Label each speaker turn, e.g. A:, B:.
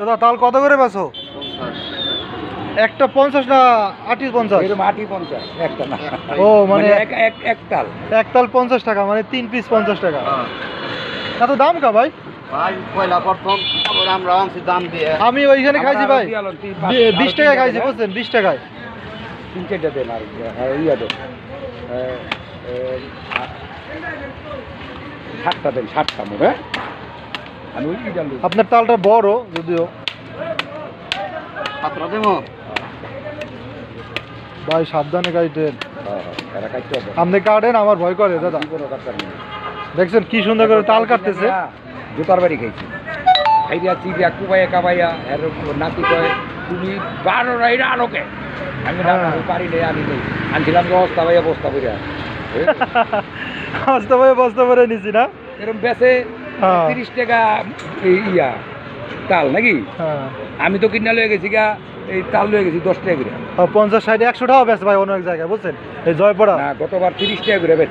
A: দাদা তাল কত করে বেছো? একটা 50 না 50?
B: এরকম 50 একটা না।
A: ও মানে
B: এক তাল
A: এক তাল 50 টাকা, মানে 3 পিস 50 টাকা। এত দাম কা ভাই?
C: ভাই পয়লা প্রথম আবার আমরা আনছি দাম দিয়ে।
A: আমি ওইখানে খাইছি ভাই 20 টাকা খাইছি, বুঝছেন? 20 টাকায়।
B: 3-4টা দেন আর ইয়া দেন 60টা দেন, 60টা মোট। হ্যাঁ আমি ওই ইডাল
A: আপনার তালটা বড় যদিও।
C: 17 দেবো।
A: ভাই সাবধানে কাটেন,
B: এরা কাটতে হবে।
A: আপনি কাটেন, আমার ভয় করে দাদা।
B: কোনো কাটতে নেই।
A: দেখছেন কি সুন্দর করে তাল কাটতেছে।
B: জুতার বাড়ি খাইছি, খাইয়া চিবিয়া কুবাইয়া কাবাইয়া এর নাতি কয় তুমি 12 রাইরা আলোকে। আমি না পারি নেই, আমি নেই আনছিলাম বস্তা ভাইয়া বস্তা করিয়া
A: বস্তা ভরে নিছি না।
B: এরকম বেচে 30 টাকা ইয়া তাল নাকি। আমি তো কিনা লয়ে গেছি গা, এই তাল লয়ে গেছি 10 টাকা করে।
A: 50, 60, 100 টাকা বেচে ভাই অনেক জায়গায়, বুঝছেন? এই জয়পড়া
B: না, গতবার 30 টাকা করে বেচছে।